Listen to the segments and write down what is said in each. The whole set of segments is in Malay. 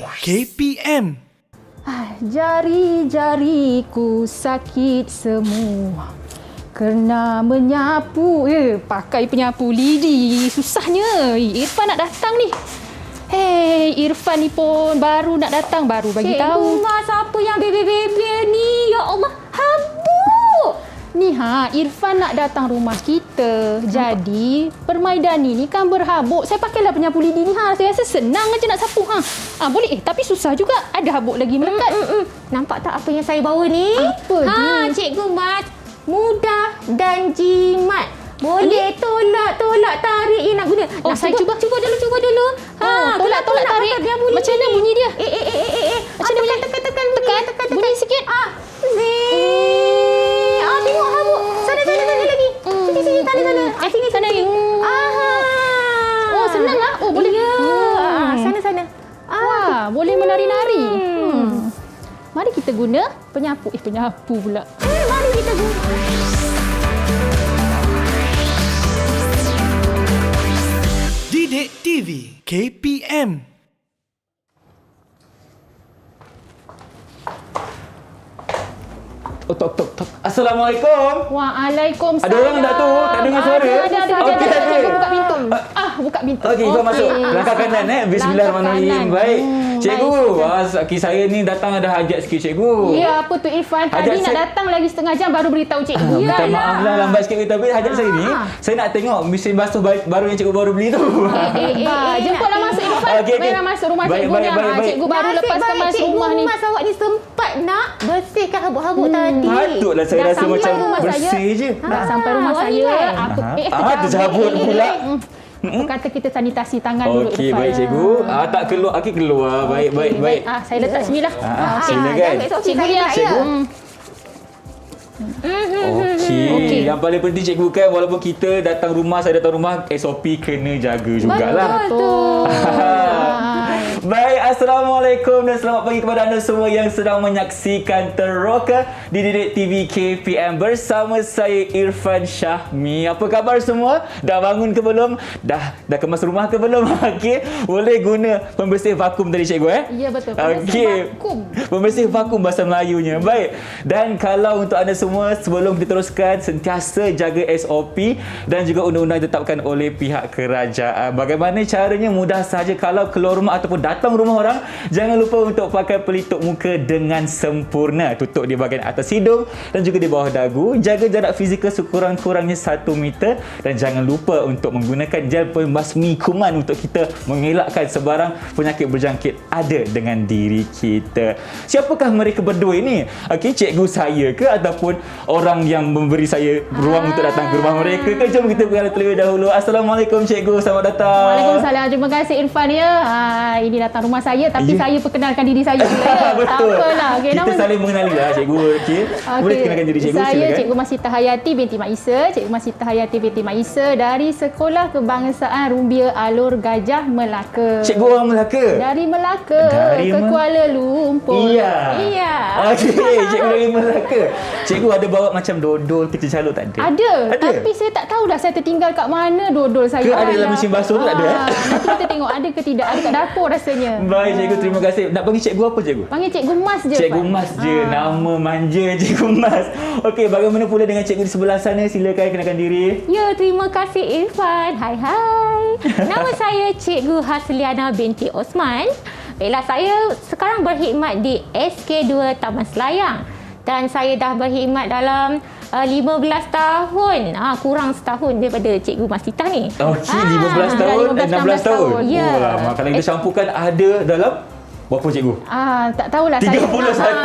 KPM. Jari-jariku sakit semua kerana menyapu. Pakai penyapu lidi. Susahnya. Irfan nak datang ni. Hei, Irfan ni pun baru nak datang, baru bagi tahu. Cikgu Mas, apa yang bebe-bebe ni? Ya Allah, habuk! Ni Irfan nak datang rumah kita. Jadi, permaidan ni kan berhabuk. Saya pakailah penyapu lidi ni. Saya rasa senang aja nak sapu. Boleh. Tapi susah juga. Ada habuk lagi melekat. Nampak tak apa yang saya bawa ni? Apa ni? Cikgu Mas, mudah dan jimat. Boleh tolak tarik yang nak guna. Saya cuba. Cuba dulu. Tolak tarik. Macam mana bunyi dia? Macam mana bunyi? Tekan. Bunyi sikit. Tengok habuk. Sana lagi. Sini, sana. Sini. Sana lagi. Senang lah. Boleh. Ya. Sana. Wah, boleh menari-nari. Mari kita guna penyapu. Penyapu pula. Mari kita guna. Didik TV KPM. Tok. Assalamualaikum. Waalaikumsalam. Ada orang tak tu? Tak dengar suara? Ada. Okey, Cikgu buka pintu. Buka pintu. Okey, Ibu masuk. Langkah kanan Bismillahirrahmanirrahim. Baik. Cikgu, saya ni datang ada hajat sikit cikgu. Ya, apa tu Irfan? Tadi nak datang lagi setengah jam baru beritahu cikgu. Minta maaf lah lambat sikit tapi hajat saya ni. Saya nak tengok mesin basuh baru yang cikgu baru beli tu. Jemputlah masuk Irfan. Mereka masuk rumah cikgu ni. Cikgu baru lepas kemas rumah ni. Cikgu Mas awak ni sempat nak bersihkan habuk-habuk tadi. Patutlah saya rasa macam bersih je. Dah sampai rumah saya. Terjabut pula. Aku kata kita sanitasi tangan dulu. Okey, baik cikgu. Tak keluar. Okey, keluar. Baik. Saya letak sini lah. Silakan. Cikgu dia. Cikgu. Okey. Yang paling penting cikgu kan walaupun saya datang rumah SOP kena jaga jugalah. Betul. Baik, Assalamualaikum dan selamat pagi kepada anda semua yang sedang menyaksikan Teroka di Didik TV KPM bersama saya Irfan Syahmi. Apa khabar semua? Dah bangun ke belum? Dah kemas rumah ke belum? Okey, boleh guna pembersih vakum tadi cikgu Ya betul. Okey. Pembersih vakum bahasa Melayunya. Baik. Dan kalau untuk anda semua sebelum kita teruskan sentiasa jaga SOP dan juga undang-undang ditetapkan oleh pihak kerajaan. Bagaimana caranya? Mudah saja, kalau keluar rumah ataupun datang rumah orang, jangan lupa untuk pakai pelitup muka dengan sempurna. Tutup di bahagian atas hidung dan juga di bawah dagu. Jaga jarak fizikal sekurang-kurangnya 1 meter dan jangan lupa untuk menggunakan gel pembasmi kuman untuk kita mengelakkan sebarang penyakit berjangkit ada dengan diri kita. Siapakah mereka berdua ini? Okey, cikgu saya ke ataupun orang yang memberi saya ruang untuk datang ke rumah mereka ke? Jom kita kenal terlebih dahulu. Assalamualaikum cikgu, selamat datang. Waalaikumsalam. Terima kasih Irfan ya. Ini datang rumah saya tapi saya perkenalkan diri saya juga. Betul. Tak apalah. Okay, kita saling mengenali lah cikgu. Okey. Boleh kenalkan diri cikgu, saya silakan. Cikgu Masita Hayati binti Mak Isa. Cikgu Masita Hayati binti Mak Isa dari Sekolah Kebangsaan Rumbia Alor Gajah Melaka. Cikgu orang Melaka? Dari Melaka ke Kuala Lumpur. Iya. Okey, cikgu dari Melaka. Cikgu ada bawa macam dodol kecil caluk tak ada? Ada. Tapi saya tak tahulah saya tertinggal kat mana dodol saya. Ke ada dalam mesin basuh tu tak ada? Nanti kita tengok ada ke tidak. Ada kat dapur rasanya. Baik cikgu, terima kasih. Nak panggil cikgu apa cikgu? Panggil Cikgu Mas je. Cikgu Mas je. Nama manja Cikgu Mas. Okey, bagaimana pula dengan cikgu di sebelah sana? Silakan kenalkan diri. Ya, terima kasih Irfan. Hai. Nama saya Cikgu Hasliana binti Osman. Baiklah, saya sekarang berkhidmat di SK2 Taman Selayang. Dan saya dah berkhidmat dalam 15 tahun. Kurang setahun daripada Cikgu Masita ni. Okey, 15 tahun, 16 tahun. Ya. Oh lama. Kalau kita campukan ada dalam berapa cikgu? Tak tahulah 31. saya.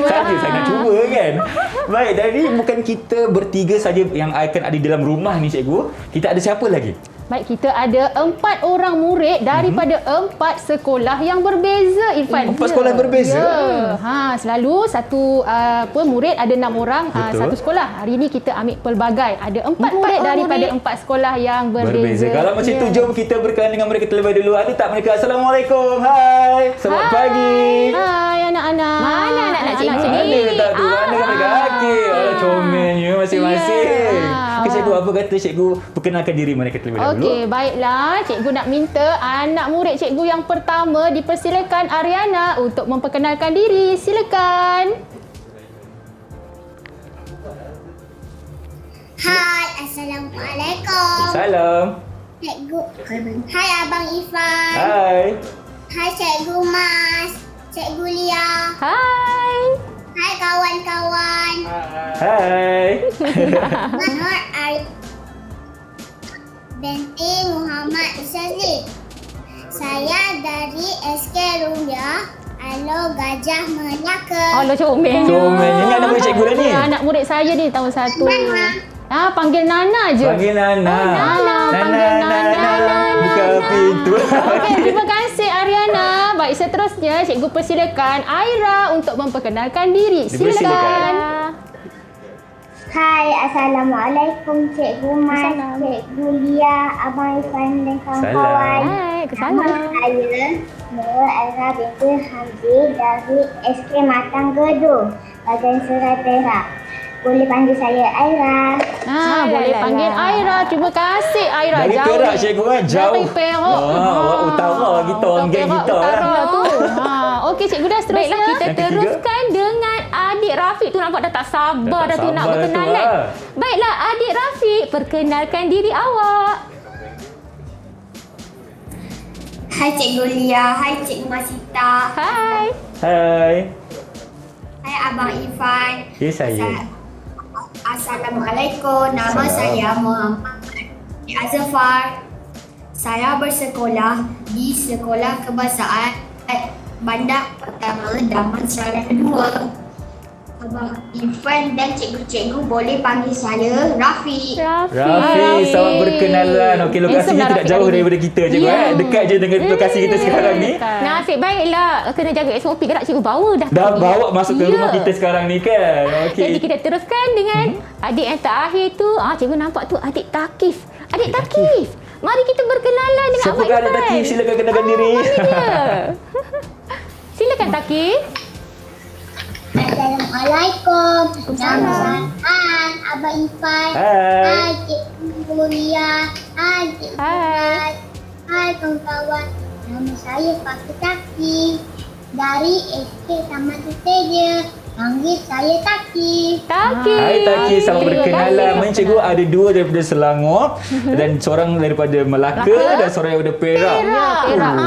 Saya nak cuba kan. Baik, dari bukan kita bertiga saja yang akan ada dalam rumah ni cikgu. Kita ada siapa lagi? Baik, kita ada 4 orang murid daripada 4 sekolah yang berbeza, Irfan. 4 sekolah yang berbeza? Ya. Selalu satu murid ada 6 orang satu sekolah. Hari ini kita ambil pelbagai. Ada 4 murid daripada 4 sekolah yang berbeza. Kalau macam itu, jom kita berkenalan dengan mereka terlebih dahulu. Ada tak mereka? Assalamualaikum. Hai. Selamat pagi. Hai anak-anak. Mana anak-anak cikgu ni? Ada tak tu? Mana mereka? Okey. comelnya masing-masing. Ya. Okay, cikgu, apa kata cikgu perkenalkan diri mereka terlebih dahulu? Okey, baiklah. Cikgu nak minta anak murid cikgu yang pertama dipersilakan Ariana untuk memperkenalkan diri. Silakan. Hai, Assalamualaikum. Salam. Cikgu. Hai Abang Ifan. Hai. Hai Cikgu Mas. Cikgu Lia. Hai. Hai kawan-kawan. Hai. Manor Arif binti Muhammad Syazli. Saya dari SK Rumbia, Alo Gajah Melaka. Allah comel. Comel. Ini anak murid cikgu dah ni. Anak murid saya ni tahun 1. Nana. Panggil Nana je. Panggil Nana. Nana, panggil Nana. Buka pintu. Okey, terima kasih Ariana. Baik, seterusnya cikgu persilakan Aira untuk memperkenalkan diri. Dipersilakan. Silakan. Hai, Assalamualaikum Cikgu Mas, Cikgu Lia, Abang Ifan dan kawan-kawan. Hai, Nama kesalam. saya Nur Aira binti Hamdi dari SK Matang Gedu, Bagan Serai Perak. Boleh panggil saya Aira. Boleh panggil Aira. Terima kasih Aira. Dari Perak cikgu kan? Jauh. Dari Perak. Awak utara kita, orang geng Perak kita. Utara tu. Okey, cikgu dah seterusnya. Baiklah, kita Yang ketiga. teruskan dengan adik Rafiq tu, nampak dah tak sabar Dah tak dah tu nak sabar dah tu, berkenalan. lah. Baiklah, adik Rafiq, perkenalkan diri awak. Hai Cikgu Lia, hai Cikgu Masita, Hai. Hai. hai Abang Ifan. Ya, saya. Assalamualaikum, nama Salam. saya Muhammad Azfar. Saya bersekolah di Sekolah Kebangsaan Bandar Pertama Damansara Kedua. Abang Ifan dan cikgu-cikgu boleh panggil saya Rafiq. Rafi, selamat berkenalan. Okey, lokasinya Handsome lah tidak Rafiq jauh hari ni. daripada kita je. Ya. Dekat je dengan lokasi kita sekarang ni. Nasib baiklah, kena jaga SOP ke tak cikgu bawa dah. Dah pergi. bawa masuk ke Ya. rumah kita sekarang ni kan. Jadi Okey. kita teruskan dengan adik yang terakhir tu. Cikgu nampak tu adik Takif. Adik Takif. Mari kita berkenalan dengan Siapakah Abang adik Ifan. Takif? Silakan kenalkan diri. Mana dia? Silakan Takif. Assalamualaikum. Nama saya Abang Ifan. Hai. Hai Cikgu Lia. Hai Cikgu Hai. Mas. Hai kawan-kawan. Nama saya Fakir Taki dari SK Taman Teteja. Panggil saya Taki. Takif. Hai Taki, selamat Terima berkenalan. kasih. Main cikgu ada dua daripada Selangor dan seorang daripada Melaka dan seorang daripada Perak. Perak.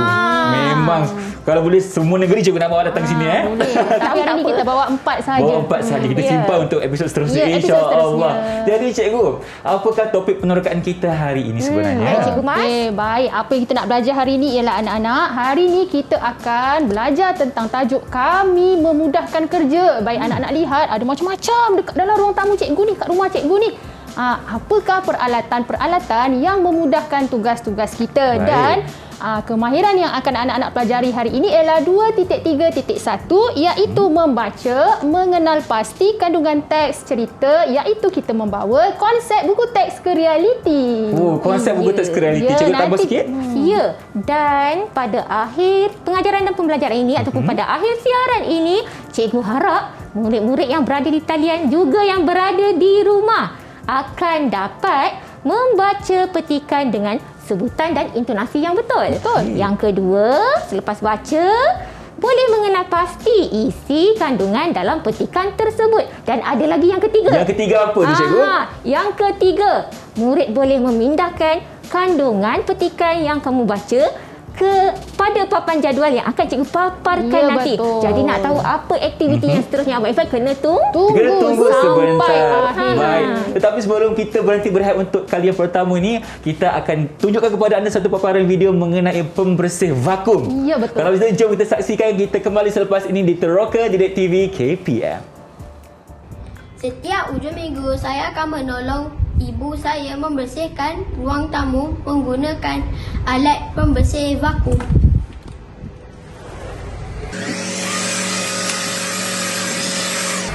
Memang kalau boleh semua negeri cikgu nak bawa datang sini Boleh. Tapi hari ni kita bawa 4 saja. Bawa 4 saja. Kita Ya. simpan untuk episod seterusnya, Ya, episod insya-Allah. seterusnya. Jadi cikgu, apakah topik penerokaan kita hari ini sebenarnya? Baik, Cikgu Mas. Okey, baik. Apa yang kita nak belajar hari ini ialah anak-anak. Hari ini kita akan belajar tentang tajuk kami memudahkan kerja. Baik anak-anak lihat ada macam-macam dekat dalam ruang tamu cikgu ni, kat rumah cikgu ni. Apakah peralatan-peralatan yang memudahkan tugas-tugas kita. Baik. Dan kemahiran yang akan anak-anak pelajari hari ini ialah 2.3.1 iaitu membaca, mengenal pasti kandungan teks cerita, iaitu kita membawa konsep buku teks ke realiti. Oh, konsep buku teks ke realiti. Cikgu tambah sikit. Ya, dan pada akhir pengajaran dan pembelajaran ini ataupun pada akhir siaran ini, cikgu harap murid-murid yang berada di talian juga yang berada di rumah akan dapat membaca petikan dengan sebutan dan intonasi yang betul. Yang kedua, selepas baca, boleh mengenal pasti isi kandungan dalam petikan tersebut. Dan ada lagi yang ketiga. Yang ketiga apa tu cikgu? Yang ketiga, murid boleh memindahkan kandungan petikan yang kamu baca kepada papan jadual yang akan cikgu paparkan Ya, nanti. betul. Jadi nak tahu apa aktiviti yang seterusnya Abang Ifan kena Kita tunggu sampai sebentar. akhir. Baik. Tetapi sebelum kita berhenti berehat untuk kali yang pertama ini, kita akan tunjukkan kepada anda satu paparan video mengenai pembersih vakum. Ya, betul. Kalau begitu, jom kita saksikan. Kita kembali selepas ini di Teroka Didik TV KPM. Setiap hujung minggu, saya akan menolong ibu saya membersihkan ruang tamu menggunakan alat pembersih vakum.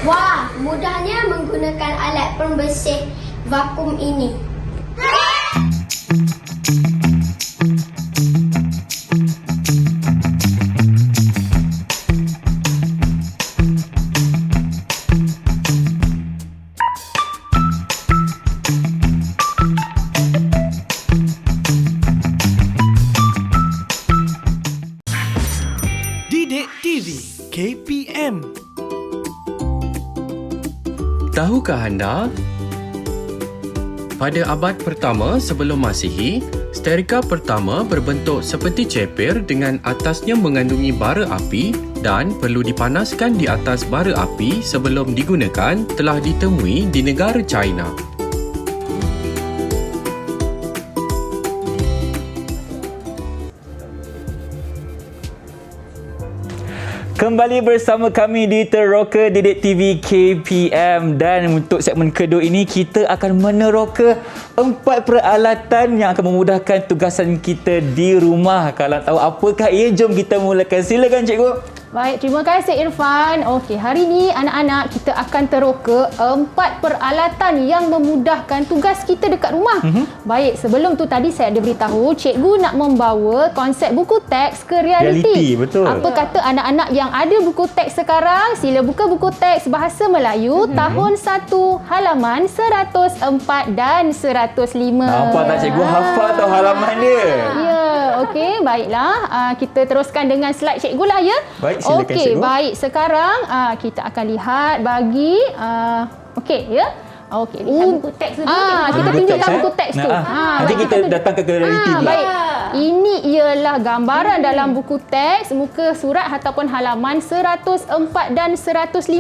Wah, mudahnya menggunakan alat pembersih vakum ini. Tahukah anda? Pada abad pertama sebelum Masihi, sterika pertama berbentuk seperti cepir dengan atasnya mengandungi bara api dan perlu dipanaskan di atas bara api sebelum digunakan telah ditemui di negara China. Kembali bersama kami di Teroka Didik TV KPM, dan untuk segmen kedua ini kita akan meneroka 4 peralatan yang akan memudahkan tugasan kita di rumah. Kalau tahu apakah ia, jom kita mulakan. Silakan cikgu. Baik, terima kasih Irfan. Okey, hari ini anak-anak kita akan teroka 4 peralatan yang memudahkan tugas kita dekat rumah. Baik, sebelum tu tadi saya ada beritahu cikgu nak membawa konsep buku teks ke realiti. Betul. Apa kata anak-anak yang ada buku teks sekarang, sila buka buku teks Bahasa Melayu tahun 1 halaman 104 dan 105. Nampak tak cikgu hafal tau halaman dia? Ya, okey, baiklah. Kita teruskan dengan slide cikgu lah ya. Baik, silakan okey, cikgu. baik. Sekarang kita akan lihat bagi okey ya. Okey, Lihat buku teks dulu. kita tunjukkan buku teks tu. Nanti kita datang ke realiti pula. Baik. Ini ialah gambaran dalam buku teks muka surat ataupun halaman 104 dan 105.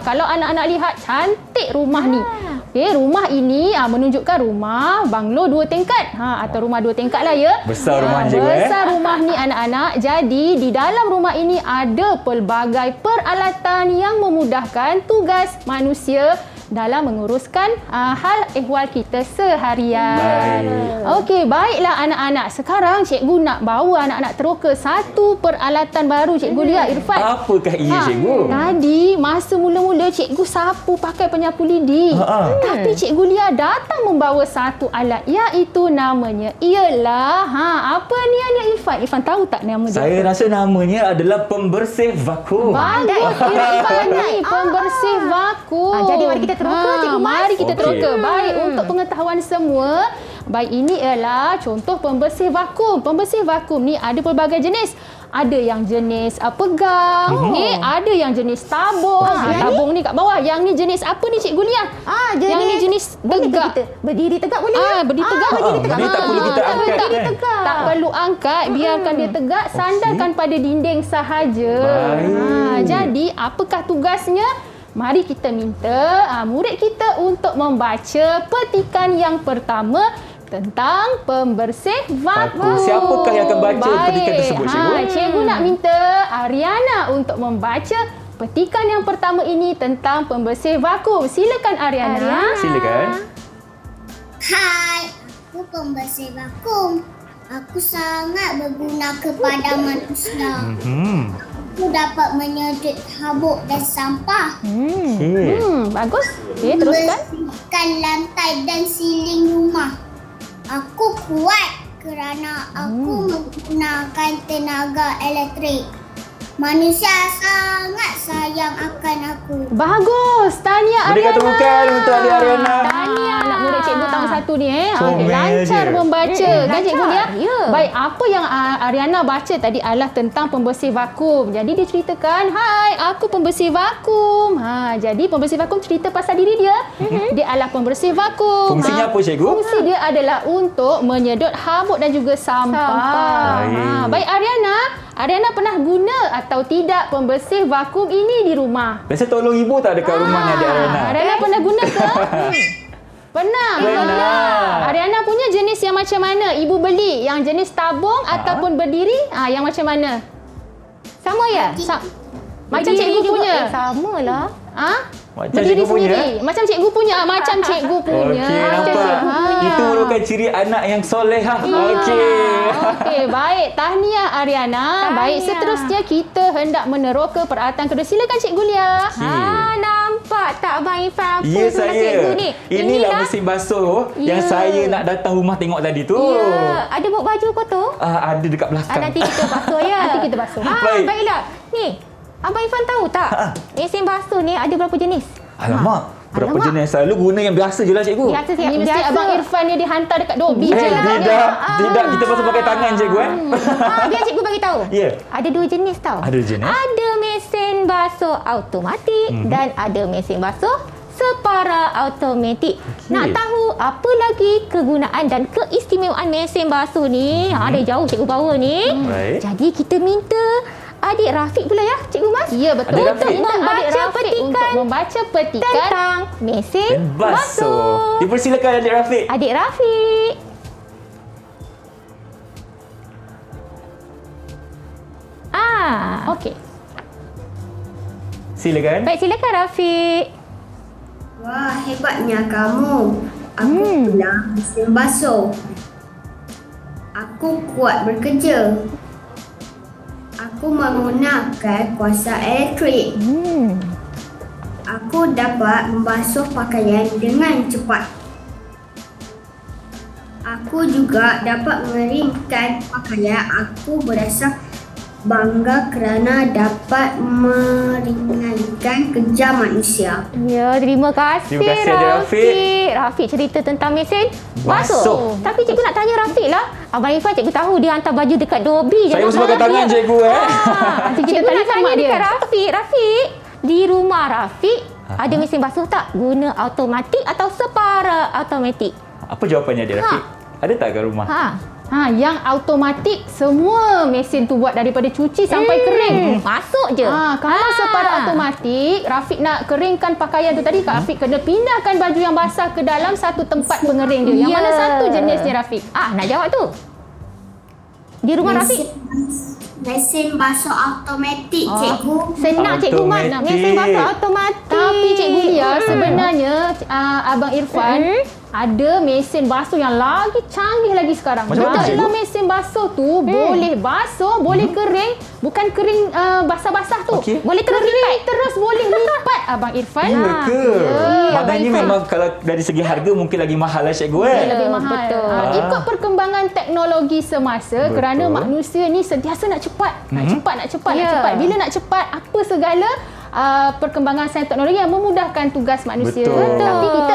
Kalau anak-anak lihat, cantik rumah ni. Okey, rumah ini menunjukkan rumah banglo 2 tingkat atau rumah 2 tingkat lah ya. Besar rumah cikgu. Besar rumah ni anak-anak. Jadi di dalam rumah ini ada pelbagai peralatan yang memudahkan tugas manusia dalam menguruskan hal ehwal kita seharian. Okey, baiklah anak-anak. Sekarang cikgu nak bawa anak-anak teroka satu peralatan baru. Cikgu lihat Irfan. Apakah ia cikgu? Tadi masa mula-mula cikgu sapu pakai penyapu lidi. Tapi cikgu Lia datang membawa satu alat, iaitu namanya ialah apa ni Irfan? Irfan tahu tak nama dia? Saya rasa namanya adalah pembersih vakum. Bagus Irfan ni, pembersih vakum. Jadi mari kita teroka, Cikgu Mas. Mari kita Okey. teroka. Baik, untuk pengetahuan semua, baik, ini ialah contoh pembersih vakum. Pembersih vakum ni ada pelbagai jenis. Ada yang jenis pegang, ada yang jenis tabung. Tabung ni kat bawah. Yang ni jenis apa ni Cikgu Lia? Yang ni jenis tegak. Berdiri tegak boleh ya? Berdiri tegak. berdiri tegak. Ni tak perlu kita tak angkat, perlu kan? Tak perlu angkat, biarkan dia tegak, sandarkan pada dinding sahaja. Baik. Jadi, apakah tugasnya? Mari kita minta murid kita untuk membaca petikan yang pertama tentang pembersih vakum. Siapakah yang akan baca petikan tersebut, cikgu? Cikgu nak minta Ariana untuk membaca petikan yang pertama ini tentang pembersih vakum. Silakan Ariana. Silakan. Hai, aku pembersih vakum. Aku sangat berguna kepada manusia. Aku dapat menyedot habuk dan sampah. Bagus. Okey, teruskan. Membersihkan lantai dan siling rumah. Aku kuat kerana aku menggunakan tenaga elektrik. Manusia sangat sayang akan aku. Bagus. Tahniah Berikan Ariana. tepukan untuk adik Ariana. Tahniah anak murid cikgu tahun 1 ni. Comel Lancar je. membaca. Kan cikgu dia? Ya. Baik, apa yang Ariana baca tadi adalah tentang pembersih vakum. Jadi dia ceritakan, "Hai, aku pembersih vakum." Jadi pembersih vakum cerita pasal diri dia. Dia adalah pembersih vakum. Fungsinya apa, cikgu? Fungsi dia adalah untuk menyedot habuk dan juga sampah. Baik Ariana pernah guna atau tidak pembersih vakum ini di rumah? Biasa tolong ibu tak dekat rumah ni adik Ariana? Ariana pernah guna ke? Pernah. Ariana punya jenis yang macam mana? Ibu beli yang jenis tabung ataupun berdiri? Yang macam mana? Sama ya? Macam Berdiri cikgu juga. punya. Sama lah. Macam Berdiri cikgu punya? sendiri. Macam cikgu punya. Macam cikgu punya. Okey, nampak. Itu merupakan ciri anak yang solehah. Okey, baik. Tahniah Ariana. Baik, seterusnya kita hendak meneroka peralatan kedua. Silakan Cikgu Lia. Nampak tak Abang Irfan apa Ya, sebelah cikgu saya. ni? Inilah mesin basuh yang saya nak datang rumah tengok tadi tu. Ya. Ada bawa baju kotor? Ada dekat belakang. Nanti kita basuh ya. Nanti kita basuh. Baik. Baiklah. Ni, Abang Irfan tahu tak? Mesin basuh ni ada berapa jenis? Alamak. Berapa Alamak. jenis? Selalu guna yang biasa je lah, cikgu. Biasa siap. Ni mesti Abang Irfan ni dihantar dekat Dobi je lah. Tidak. Kita basuh pakai tangan, cikgu. Biar cikgu bagi tahu. Ya. Ada 2 jenis tau. Ada jenis? Ada mesin basuh automatik dan ada mesin basuh separa automatik. Nak tahu apa lagi kegunaan dan keistimewaan mesin basuh ni? Ada jauh cikgu bawa ni. Baik. Jadi kita minta adik Rafiq pula ya, Cikgu Mas. Ya, betul. Adik Untuk Rafiq. membaca Adik Rafiq petikan untuk membaca petikan tentang mesin Basuh. basuh. Dipersilakan adik Rafiq. Adik Rafiq. Okey. Silakan. Baik, silakan Rafiq. Wah, hebatnya kamu. Aku pula mesin basuh. Aku kuat bekerja. Aku menggunakan kuasa elektrik. Aku dapat membasuh pakaian dengan cepat. Aku juga dapat mengeringkan pakaian. Aku berasa bangga kerana dapat meringankan kerja manusia. Ya, terima kasih, Terima kasih, Adik Rafiq. Rafiq cerita tentang mesin Basuh. basuh. Tapi cikgu nak tanya Rafiq lah. Abang Irfan cikgu tahu dia hantar baju dekat Dobi. Saya Jangan pun sebabkan salah tangan dia. cikgu Nanti kita Cikgu nak tanya tanya mak dia. dekat Rafiq. Rafiq, di rumah Rafiq ada mesin basuh tak? Guna automatik atau separa automatik? Apa jawapannya adik Rafiq? Ada tak kat rumah? Yang automatik semua mesin tu buat daripada cuci sampai kering. Masuk je. Kalau separa automatik, Rafiq nak keringkan pakaian tu tadi, Rafiq kena pindahkan baju yang basah ke dalam satu tempat pengering dia. Yang mana satu jenisnya Rafiq? Nak jawab tu. Di rumah Rafiq. Mesin basuh automatik, cikgu. Senang Cikgu Mat. Automatik. Mesin basuh automatik. Tapi Cikgu Lia, sebenarnya Abang Irfan ada mesin basuh yang lagi canggih lagi sekarang. Macam mana, Dalam cikgu? mesin basuh tu boleh basuh, boleh kering, bukan kering basah-basah tu. Okey. Boleh terus lipat, terus boleh lipat Abang Irfan. Ya ke? Ya, Maknanya memang kalau dari segi harga mungkin lagi mahal lah cikgu lebih mahal. Betul. Ikut perkembangan teknologi semasa, kerana manusia ni sentiasa nak cepat. Nak cepat. Ya. Bila nak cepat, apa segala perkembangan sains teknologi yang memudahkan tugas manusia. Betul. Tapi kita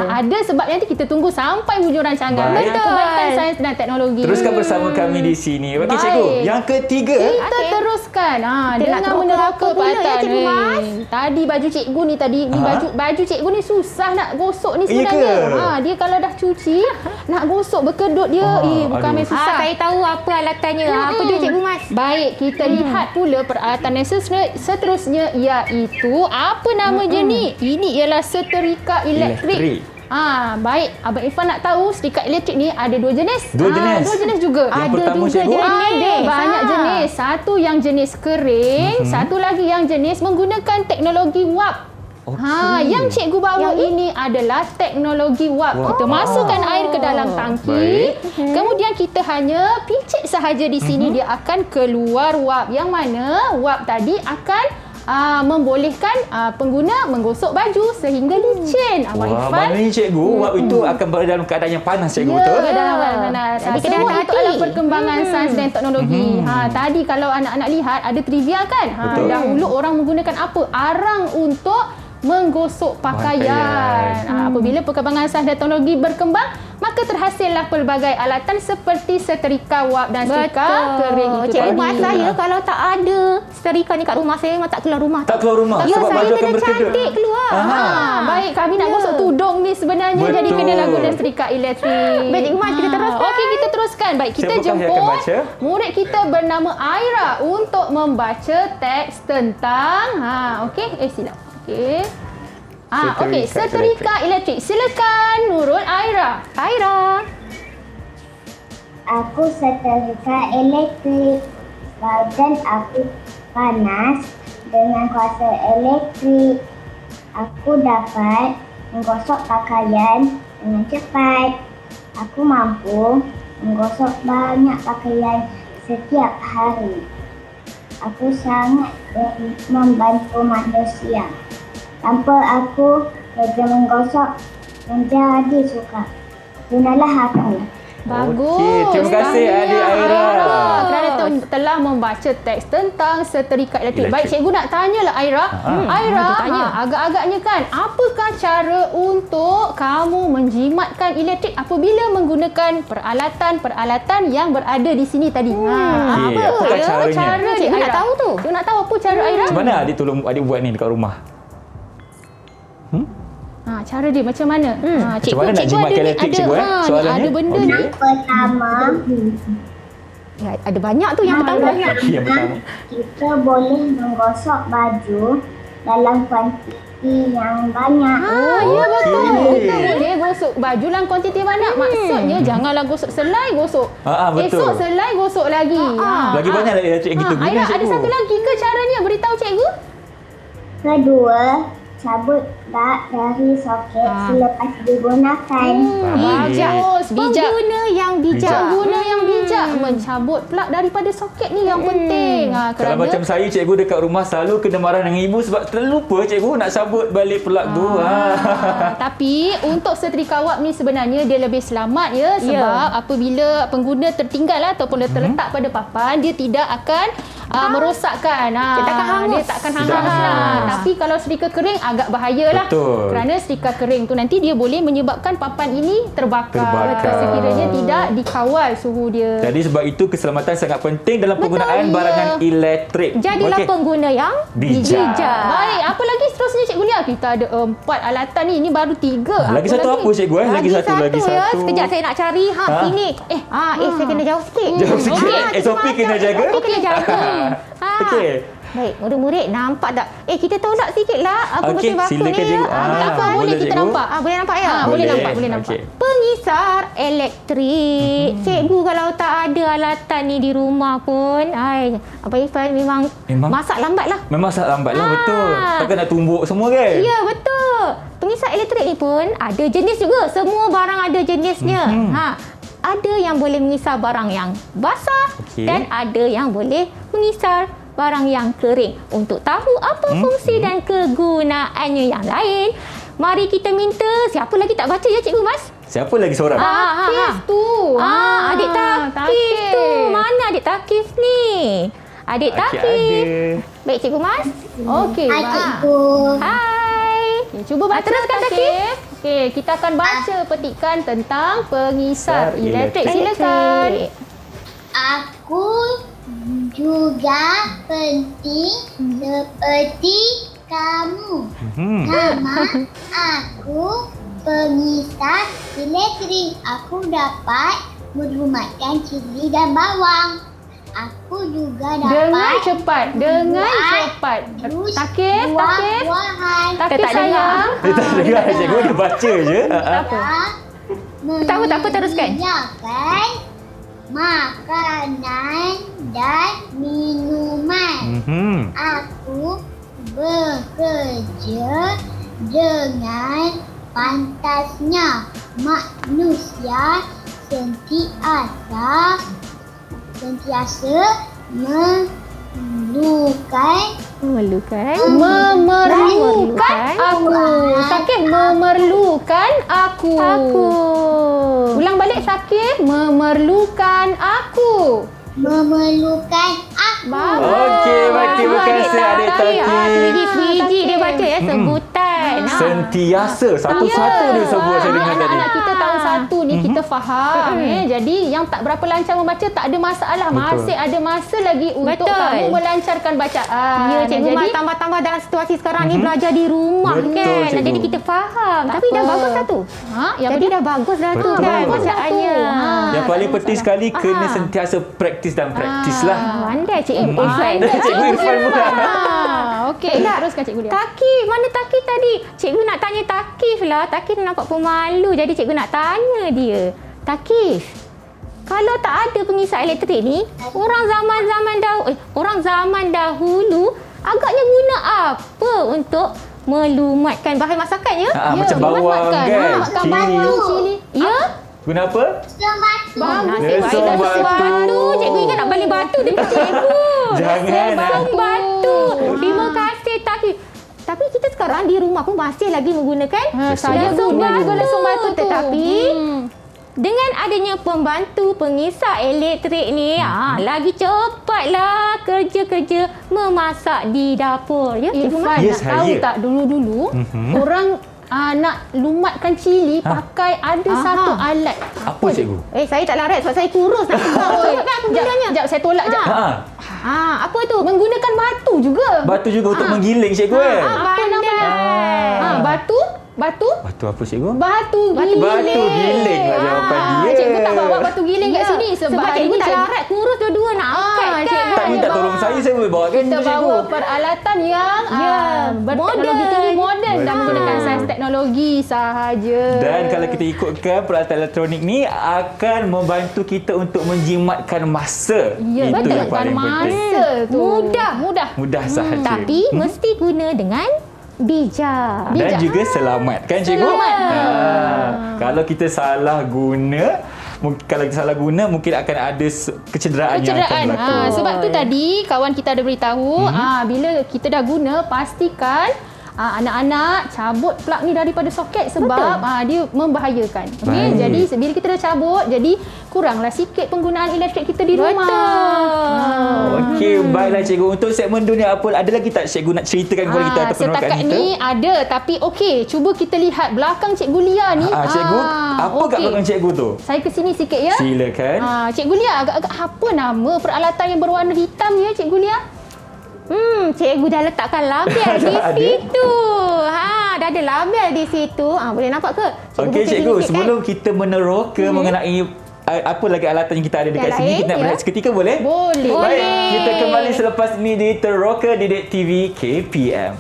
ada sebab nanti kita tunggu sampai hujung rancangan. Baik. Kebaikan sains dan teknologi. Teruskan bersama kami di sini. Okey Baik. cikgu, yang ketiga. Kita teruskan dengan nak meneraka apa pula ya, patan. Cikgu Mas? Tadi baju cikgu ni tadi, ni baju cikgu ni susah nak gosok ni Ya sebenarnya. ke? Dia kalau dah cuci nak gosok berkedut dia, bukan aduh. main susah. Saya tahu apa alatannya. Apa dia Cikgu Mas? Baik, kita lihat pula peralatan yang seterusnya iaitu apa namanya ni? Ini ialah setrika elektrik. Baik. Abang Irfan nak tahu setrika elektrik ni ada dua jenis. Dua jenis? Dua jenis juga. Yang Ada pertama, juga cikgu? Ada banyak jenis. Satu yang jenis kering, satu lagi yang jenis menggunakan teknologi wap. Yang cikgu bawa ini adalah teknologi wap. Kita masukkan air ke dalam tangki. Kemudian kita hanya picit sahaja di sini, dia akan keluar wap. Yang mana wap tadi akan membolehkan pengguna menggosok baju sehingga licin. Abang Wah, Irfan. maknanya cikgu, wap itu akan berada dalam keadaan yang panas cikgu, Ya, betul? dalam panas. Tapi kena Semua itu hati-hati. adalah perkembangan sains dan teknologi. Tadi kalau anak-anak lihat ada trivia kan? Betul. Dahulu orang menggunakan apa? Arang untuk menggosok pakaian. Apabila perkembangan sains dan teknologi berkembang, maka terhasillah pelbagai alatan seperti setrika wap dan setrika kering itu Cikgu tadi. Mas, saya kalau tak ada setrika ni kat rumah saya memang tak keluar rumah. Tak keluar rumah Ya, sebab saya baju akan kena berkedut. cantik keluar. Baik, kami nak gosok tudung ni sebenarnya, Betul. jadi kena guna setrika elektrik. Baik, Cikgu Mas, kita teruskan. Okey, kita teruskan. Baik, kita Siapakah yang akan jemput baca? murid kita bernama Aira untuk membaca teks tentang okey, silap. Okey. Okey, setrika elektrik. Silakan Nurul Aira. Aira. Aku setrika elektrik. Badan aku panas dengan kuasa elektrik. Aku dapat menggosok pakaian dengan cepat. Aku mampu menggosok banyak pakaian setiap hari. Aku sangat membantu manusia. Tanpa aku kerja menggosok menjadi sukar. Gunalah aku. Bagus. Okey, terima kasih adik Aira. Kerana telah membaca teks tentang setrika elektrik. Baik, cikgu nak tanyalah Aira. Aira, agak-agaknya kan, apakah cara untuk kamu menjimatkan elektrik apabila menggunakan peralatan-peralatan yang berada di sini tadi? Okey, apakah caranya? Cara Cikgu dia, nak tahu tu. Cikgu nak tahu apa cara Aira? Macam mana adik tolong adik buat ni dekat rumah? Cara dia macam mana? Macam mana nak jimat elektrik, cikgu, soalannya? Ada benda Okey. ni. Pertama, Ya, ada banyak tu yang pertama. Okey, yang pertama. kita boleh menggosok baju dalam kuantiti yang banyak. Ya betul. Okey. Kita boleh gosok baju dalam kuantiti banyak. Maksudnya janganlah gosok selai gosok. Betul. Esok selai gosok lagi. Lagi banyak lagi elektrik yang kita guna, Aira, ada cikgu. satu lagi ke caranya? Beritahu cikgu. Kedua, cabut dak dari soket selepas digunakan. Bagus. Bijak. Pengguna yang bijak. Pengguna yang bijak mencabut plug daripada soket ni yang penting. Kalau Kerana macam saya, cikgu dekat rumah selalu kena marah dengan ibu sebab terlupa cikgu nak sabut balik plug tu. Tapi untuk setrika wap ni sebenarnya dia lebih selamat ya, sebab apabila pengguna tertinggal ataupun terletak pada papan, dia tidak akan merosakkan. Dia takkan hangus. Dia takkan Tidak hangus. hangus. Tapi kalau setrika kering agak bahayalah. Betul. Kerana setrika kering tu nanti dia boleh menyebabkan papan ini terbakar. Sekiranya tidak dikawal suhu dia. Jadi sebab itu keselamatan sangat penting dalam penggunaan ya. barangan elektrik. Jadilah Okey. pengguna yang Bijak. Baik, apa lagi seterusnya Cikgu Lia? Kita ada 4 alatan ni. Ini baru 3. Lagi satu apa cikgu? Lagi satu. ya. Sekejap saya nak cari. Sini. Saya kena jauh sikit. Jauh sikit. SOP kena jaga. SOP kena jaga. Okey. Baik, murid-murid nampak tak? Kita tolak sikit lah apa Okey, mesin vakum silakan ni. cikgu. Tak apa, boleh boleh, kita cikgu. nampak. Boleh nampak ya? Boleh nampak. Okey. Pengisar elektrik. Cikgu kalau tak ada alatan ni di rumah pun, Abang Irfan memang masak lambat lah. Memang sangat lambat lah, betul. Takkan nak tumbuk semua kan? Ya, betul. Pengisar elektrik ni pun ada jenis juga. Semua barang ada jenisnya. Ada yang boleh mengisar barang yang basah dan ada yang boleh mengisar barang yang kering. Untuk tahu apa fungsi dan kegunaannya yang lain, mari kita minta, siapa lagi tak baca ya Cikgu Mas? Siapa lagi seorang? Takis tu. Adik Takif tu. Mana adik Takif ni? Adik Takif. Baik Cikgu Mas. Okey, Hai baik. cikgu. Hai. Okay, cuba baca Teruskan, Takif. Okey, kita akan baca petikan tentang pengisar elektrik. Silakan. Aku juga penting seperti kamu. Nama aku pengisar elektrik. Aku dapat merumatkan cili dan bawang. Aku juga Dengan dapat cepat. jus Takif. buah-buahan. Takif tak sayang. Dia tak dengar cikgu, dia baca je. Tak apa, teruskan. Menyediakan makanan dan minuman. Aku bekerja dengan pantasnya. Manusia sentiasa Memerlukan aku. Takif memerlukan aku. Ulang balik Takif. Memerlukan aku. memerlukan aku. Okey, baik. Terima kasih adik Takif. Swiji dia baca ya sebutan. Sentiasa. Satu-satu dia sebut saya dengar tadi. Anak-anak kita tahun 1 ni kita faham. Jadi yang tak berapa lancar membaca tak ada masalah. Masih ada masa lagi untuk Betul. kamu melancarkan bacaan. Ya, cikgu Jadi, Mat tambah-tambah dalam situasi sekarang ni belajar di rumah Betul, kan. cikgu. Jadi kita faham. Tak Tapi dah apa. bagus dah tu. yang Jadi dah bagus dah tu Betul. kan Bagus dah bacaannya. Yang paling penting sekali kena sentiasa praktis dan praktis lah. Pandai Cikgu Irfan. Cikgu Irfan pula. Okey, teruskan Cikgu Lia. Takif, mana Takif tadi? Cikgu nak tanya Takif lah. Takif nampak pemalu. Jadi cikgu nak tanya dia. Takif, kalau tak ada pengisar elektrik ni, orang zaman dahulu agaknya guna apa untuk melumatkan bahan masakannya? Macam bawang kan, Melumatkan batu, cili. Ya? Guna apa? Batu. Nasib baik dah batu. batu. Cikgu ingat nak balik batu dekat cikgu. Jangan, Nasib batu. Terima kasih Takif. Tapi kita sekarang di rumah pun masih lagi menggunakan Saya lesung guna juga batu. lesung batu tu. Tetapi dengan adanya pembantu pengisar elektrik ni, lagi cepatlah kerja-kerja memasak di dapur. Ya, Cikgu Irfan, Mat? Ya, nak tahu saya. tak dulu-dulu orang nak lumatkan cili pakai ada satu alat. Apa cikgu? Saya tak larat sebab saya kurus nak sebutkan penggunanya. Sekejap, saya tolak sekejap. Apa tu? Menggunakan batu juga. Batu juga untuk menggiling cikgu kan? Apa nama? Batu Batu? Batu apa cikgu? Batu giling. Batu giling lah jawapan dia. Cikgu tak bawa batu giling kat sini Sebab cikgu tak larat kurus dua-dua nak angkat kan. cikgu Tak minta tolong saya boleh bawa kan Kita cikgu? bawa peralatan yang berteknologi tinggi, moden dan menggunakan sains teknologi sahaja. Dan kalau kita ikutkan peralatan elektronik ni akan membantu kita untuk menjimatkan masa. Ya, Itu betul yang paling penting. masa tu. Mudah. Mudah sahaja. Tapi mesti guna dengan bijak. Dan juga selamat kan cikgu? Selamat. Kalau kita salah guna, mungkin akan ada kecederaan yang akan berlaku. Sebab tu tadi kawan kita ada beritahu bila kita dah guna, pastikan anak-anak cabut plug ni daripada soket sebab dia membahayakan. Okey, jadi bila kita dah cabut, jadi kuranglah sikit penggunaan elektrik kita di rumah. Okey, baiklah cikgu. Untuk segmen dunia apa, ada lagi tak cikgu nak ceritakan kepada kita ataupun rakan setakat kita? ni ada, tapi okey, cuba kita lihat belakang Cikgu Lia ni. Cikgu, apa kat belakang cikgu tu? Saya ke sini sikit ya. Silakan. Cikgu Lia, agak-agak apa nama peralatan yang berwarna hitam ni ya, Cikgu Lia? Cikgu dah letakkan label di situ. Dah ada label di situ. Boleh nampak ke? Okey cikgu, sebelum kita meneroka mengenai apa lagi alatan yang kita ada dekat Yang sini, lain, kita nak berehat seketika boleh? Boleh. Baik, kita kembali selepas ini di Teroka Didik TV KPM.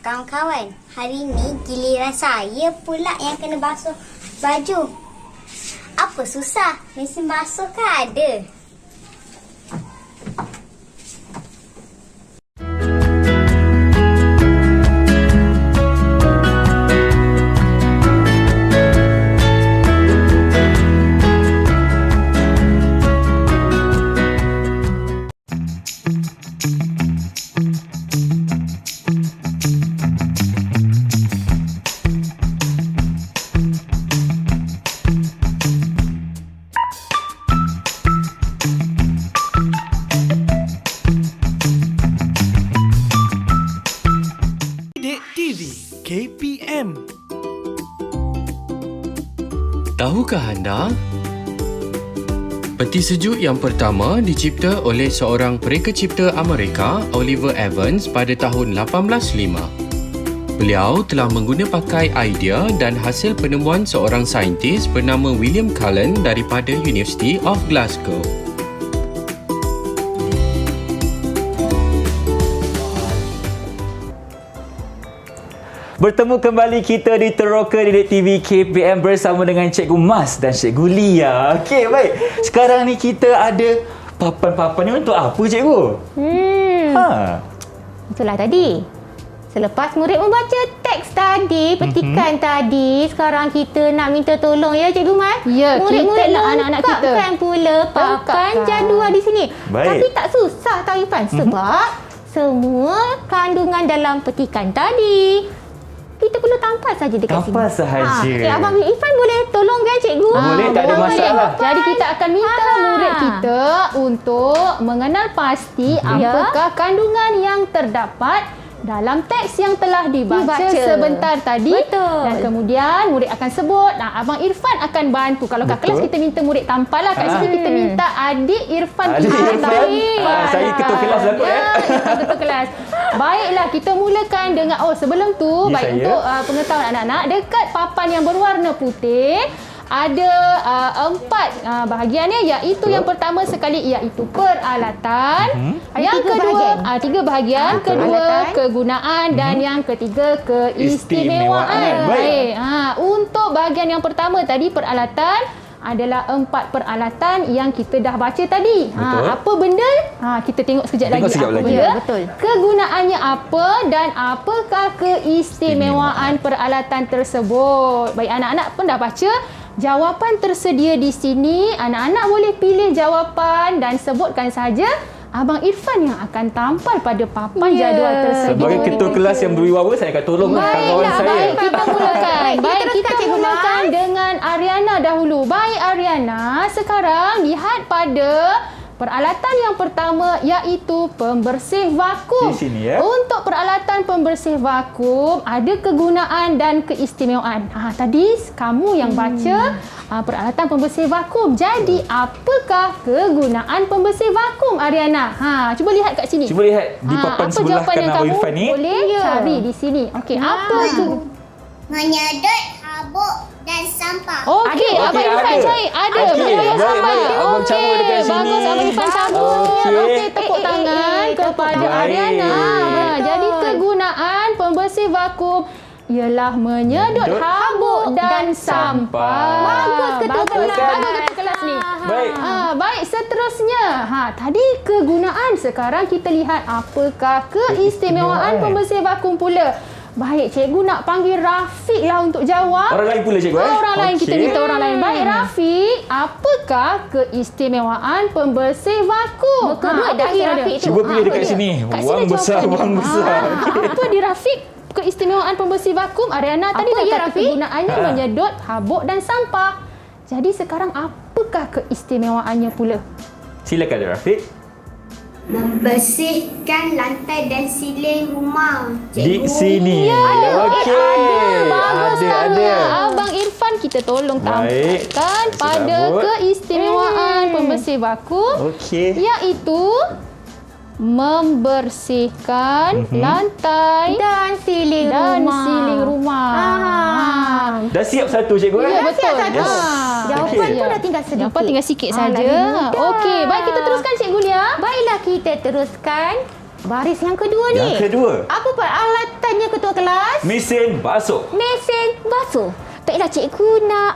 Kawan-kawan, hari ni giliran saya pula yang kena basuh baju. Apa susah? Mesin basuh kan ada. Didik TV KPM. Tahukah anda? Peti sejuk yang pertama dicipta oleh seorang pereka cipta Amerika, Oliver Evans pada tahun 1805. Beliau telah mengguna pakai idea dan hasil penemuan seorang saintis bernama William Cullen daripada University of Glasgow. Bertemu kembali kita di Teroka Didik TV KPM bersama dengan Cikgu Mas dan Cikgu Lia. Okey, baik. Sekarang ni kita ada papan-papan ni untuk apa cikgu? Itulah tadi. Selepas murid membaca teks tadi, petikan tadi, sekarang kita nak minta tolong ya Cikgu Mas. Ya, murid-murid kita nak anak-anak kita lengkapkan pula papan jadual di sini. Baik. Tapi tak susah Tahu Irfan sebab semua kandungan dalam petikan tadi kita perlu tampal saja dekat sini. Tampal sahaja. Abang Irfan boleh tolong kan Cikgu? Boleh, tak ada masalah. Jadi kita akan minta murid kita untuk mengenal pasti apakah kandungan yang terdapat dalam teks yang telah dibaca sebentar tadi. Betul. Dan kemudian murid akan sebut. Abang Irfan akan bantu. Kalau kat kelas kita minta murid tampal lah. Kat sini kita minta adik Irfan Adik kita Irfan. tampal. Saya ketua kelas lah kot, Irfan ketua kelas. Baiklah, kita mulakan dengan sebelum tu Ya, baik saya. untuk pengetahuan anak-anak, dekat papan yang berwarna putih ada 4 bahagiannya, iaitu yang pertama sekali iaitu peralatan, yang Ada 3 kedua bahagian. 3 bahagian, kedua Peralatan. kegunaan dan yang ketiga keistimewaan. Istimewaan. Baik. Untuk bahagian yang pertama tadi peralatan adalah 4 peralatan yang kita dah baca tadi. Betul. Apa benda? Kita tengok sekejap Tengok lagi. sekejap Apa lagi. benda? Ya, betul. Kegunaannya apa dan apakah keistimewaan peralatan tersebut? Baik, anak-anak pun dah baca. Jawapan tersedia di sini. Anak-anak boleh pilih jawapan dan sebutkan saja. Abang Irfan yang akan tampal pada papan jadual tersebut. Sebagai ketua kelas yang berwibawa, saya akan tolong kawan saya. Baik, kita mulakan. Baik, Kita mulakan dengan Ariana dahulu. Baik, Ariana. Sekarang lihat pada peralatan yang pertama iaitu pembersih vakum. Di sini, ya. Untuk peralatan pembersih vakum ada kegunaan dan keistimewaan. Tadi kamu yang baca peralatan pembersih vakum. Jadi, apakah kegunaan pembersih vakum, Ariana? Cuba lihat kat sini. Cuba lihat di papan apa sebelah jawapan yang kanan Abang kamu Irfan ni. boleh cari di sini. Okey, apa tu? Menyedot habuk dan sampah. Okey, Abang Irfan cari. Ada. Okey, Betul, baik, Abang. baik. Abang cabut dekat sini. Bagus, Abang Irfan cabut. Okey. Okey, tepuk tangan kepada Baik. Ariana. Jadi, kegunaan pembersih vakum ialah menyedot habuk dan sampah. Bagus, ketua kelas. Bagus ketua kelas ni. Baik. Baik, seterusnya. Tadi kegunaan. Sekarang kita lihat apakah keistimewaan pembersih vakum pula. Baik, cikgu nak panggil Rafiq lah untuk jawab. Orang lain pula cikgu Orang lain, kita Okey. minta orang lain. Baik, Rafiq, apakah keistimewaan pembersih vakum? Muka duit dah kira Rafiq dia? tu. Cuba pilih dekat Apa dia? sini. Kat Wang sini besar, jawapannya. wang besar. Apa di Rafiq? Keistimewaan pembersih vakum. Ariana tadi Apa dah ya, kata Rafiq? kegunaannya menyedot habuk dan sampah. Jadi sekarang apakah keistimewaannya pula? Silakan Rafiq. Membersihkan lantai dan siling rumah. Di sini. Okey. Bagus Ada. Abang Irfan kita tolong Baik. tampilkan pada Sebut. keistimewaan pembersih vakum Okey. iaitu membersihkan lantai Dan siling dan rumah. siling rumah. Dah siap satu cikgu Ya, betul. satu. Jawapan Okey. pun dah tinggal sedikit. Jawapan tinggal sikit saja. lagi mudah. Okey, baik kita teruskan Cikgu Lia. Baiklah, kita teruskan baris yang kedua ni. Yang kedua. Apa peralatannya ketua kelas? Mesin basuh. Mesin basuh. Baiklah, cikgu nak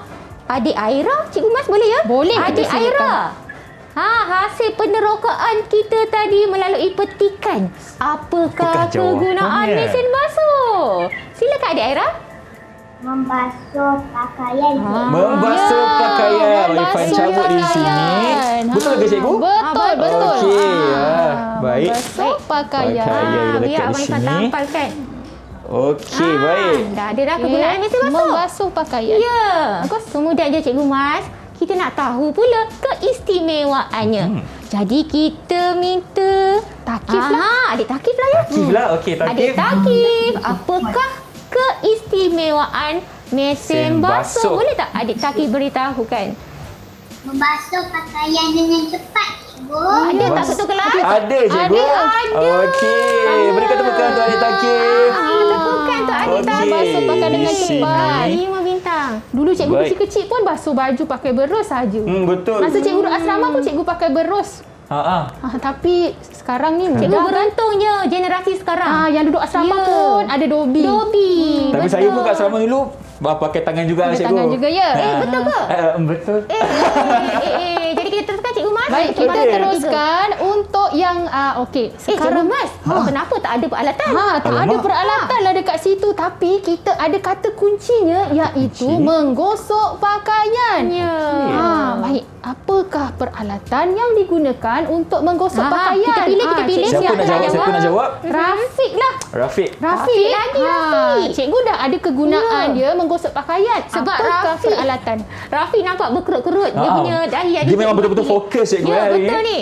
adik Aira. Cikgu Mas boleh ya? Boleh, Adik kita silakan. Aira. Hasil penerokaan kita tadi melalui petikan. Apakah Bukan kegunaan jawapannya. mesin basuh? Silakan adik Aira. Membasuh pakaian. Membasuh pakaian. Irfan cabut di sini. Betul ke cikgu? Betul, betul. Okey. Baik. Membasuh pakaian. Pakaian dia Biar lekat di Abang Irfan sini. tampalkan. Okey, baik. Dah ada dah kegunaan mesin basuh. Membasuh pakaian. Ya. Bagus. Kemudian je Cikgu Mas, kita nak tahu pula keistimewaannya. Jadi kita minta Takif lah. Adik Takif lah ya. Takif lah. Okey, Adik takif. Takif, apakah keistimewaan mesin Mesin basuh? basuh. Boleh tak adik Takif beritahukan? Membasuh pakaian dengan cepat, cikgu. Ada tak ketua kelas? Ada cikgu. Ada. Okey. Berikan tepukan untuk adik Takif. Tepukan tu adik Okey. Takif. Basuh pakaian dengan Di cepat. sini. 5 bintang. Dulu cikgu Baik. kecil-kecil pun basuh baju pakai berus saja. Betul. Masa cikgu duduk asrama pun cikgu pakai berus. Tapi sekarang ni Cikgu mudah kan? beruntungnya generasi sekarang. Yang duduk asrama Ya. pun ada dobi. Dobi. Tapi betul. saya pun kat selama dulu pakai tangan juga Pakai cikgu. tangan juga, ya? Betul ke? Betul. Jadi kita teruskan Cikgu Mas. Baik, kita Okey. teruskan untuk yang okey. Cikgu Mas, kenapa tak ada peralatan? Tak ada Alamak. peralatan lah dekat situ, tapi kita ada kata kuncinya iaitu Kunci? menggosok pakaian. Ya. Baik. Apakah peralatan yang digunakan untuk menggosok pakaian? Kita pilih, kita pilih. Siapa nak jawab? Siapa nak jawab? Rafiq lah. Rafiq. Rafiq lagi, Rafiq. Cikgu dah ada kegunaan dia menggosok pakaian. Sebab Apakah Rafiq peralatan? Rafiq nampak berkerut-kerut dia punya dahi. Dia memang betul-betul fokus cikgu Ya, hari betul ni. ni.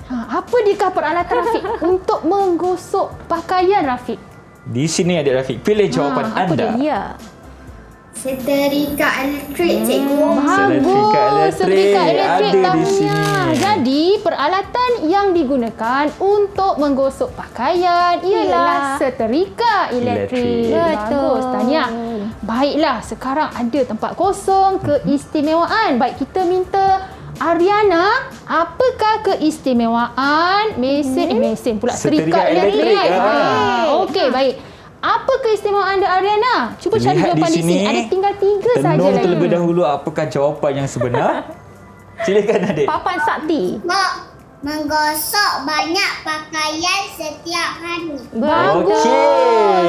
Apa dikah peralatan Rafiq untuk menggosok pakaian Rafiq? Di sini adik Rafiq, pilih jawapan apa anda. Ya. Setrika elektrik, cikgu. Setrika elektrik. Setrika elektrik Ada di tahunya. sini. Jadi, peralatan yang digunakan untuk menggosok pakaian ialah setrika elektrik. Elektrik. Bagus, Tania. Baiklah, sekarang ada tempat kosong keistimewaan. Baik, kita minta Ariana, apakah keistimewaan mesin pula Setrika setrika elektrik. elektrik? Okey, baik. Apa keistimewaan anda Ariana? Cuba cari Lihat jawapan di sini. Ada tinggal 3 saja Tenung lagi. terlebih dahulu apakah jawapan yang sebenar. Silakan adik. Papan sakti. Menggosok banyak pakaian setiap hari. Bagus. Okey.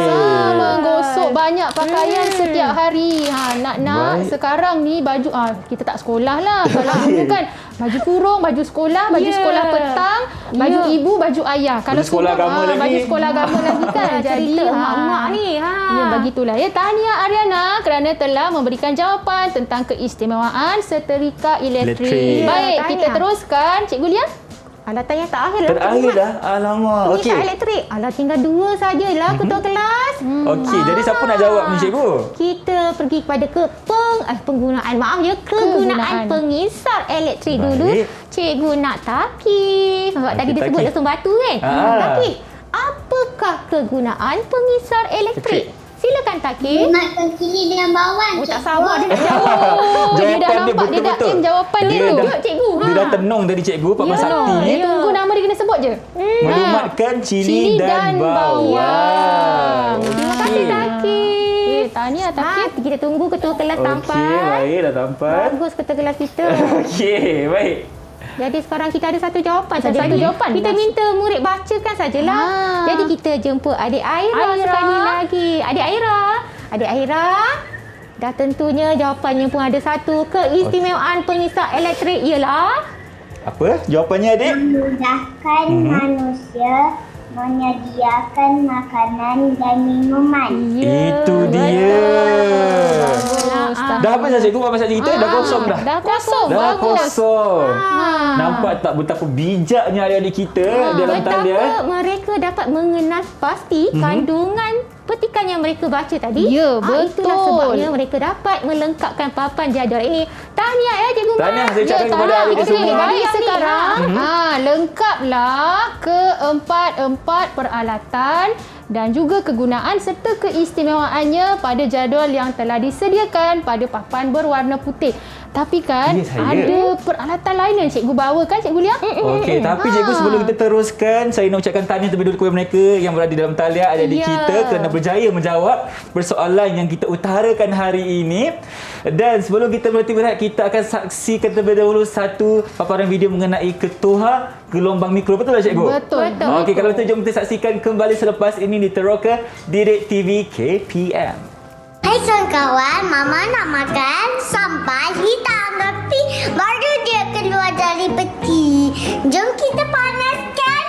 Menggosok banyak pakaian setiap hari. Nak Baik. sekarang ni baju kita tak sekolah lah. Kalau dulu kan baju kurung, baju sekolah, baju sekolah petang, baju ibu, baju ayah. Kalau sekolah agama lagi. baju sekolah agama lagi kan. Jadi Cerita mak-mak ni. Ya, begitulah. Ya, tahniah Ariana kerana telah memberikan jawapan tentang keistimewaan setrika elektrik. Elektrik. Baik, Ya, kita tahniah. teruskan. Cikgu Lia. Alatan yang terakhir lah. Terakhir dah. Alamak. Okey. Okey. Elektrik. Alah, tinggal 2 sajalah ketua kelas. Okey, jadi siapa nak jawab ni cikgu? Kita pergi kepada penggunaan Kegunaan. pengisar elektrik Baik. dulu. Cikgu nak takif. Sebab tadi dia takif. sebut lesung batu kan? Ah. Takif. Apakah kegunaan pengisar elektrik? Silakan takif. Gunakan kiri dan bawah. Oh, tak sabar dia nak jawab. Dia dah nampak, dia dah aim jawapan dia tu. dah, Cikgu, Dia dah tenung dari cikgu Pak Sakti ni. Dia tunggu nama dia kena sebut je. Melumatkan cili dan bawang. Terima kasih takif. Tahniah takif. Kita tunggu ketua kelas tampan. Okey, baik dah tampan. Bagus ketua kelas kita. Okey, baik. Jadi sekarang kita ada satu jawapan Satu saja. jawapan. Kita minta murid bacakan sajalah. Jadi kita jemput adik Aira sekali lagi. Adik Aira. Dah tentunya jawapannya pun ada satu. Keistimewaan pengisar elektrik ialah Apa jawapannya adik? Memudahkan manusia menyediakan makanan dan minuman. Itu dia. Dah habis dah cikgu Pak Sakti kita? Dah kosong dah. Dah kosong. Dah Bagus. kosong. Nampak tak betapa bijaknya adik-adik kita dalam talian? betapa mereka dapat mengenal pasti kandungan petikan yang mereka baca tadi. Ya, Itulah betul. sebabnya mereka dapat melengkapkan papan jadual ini. Tahniah ya Cikgu Mat. Tahniah saya ucapkan kepada tahniah. adik-adik Okey, semua. baik sekarang. Lengkaplah keempat-empat peralatan dan juga kegunaan serta keistimewaannya pada jadual yang telah disediakan pada papan berwarna putih. Tapi kan Ya, saya. ada peralatan lain yang cikgu bawa kan Cikgu Lia? Okey, tapi cikgu sebelum kita teruskan, saya nak ucapkan tahniah terlebih dahulu kepada mereka yang berada dalam talian adik-adik kita kerana berjaya menjawab persoalan yang kita utarakan hari ini. Dan sebelum kita berhenti berehat, kita akan saksikan terlebih dahulu satu paparan video mengenai ketuha gelombang mikro. Betul tak cikgu? Betul. Okey, kalau betul jom kita saksikan kembali selepas ini di Teroka Didik TV KPM. Hai kawan-kawan, Mama nak makan sambal hitam tapi baru dia keluar dari peti. Jom kita panaskan.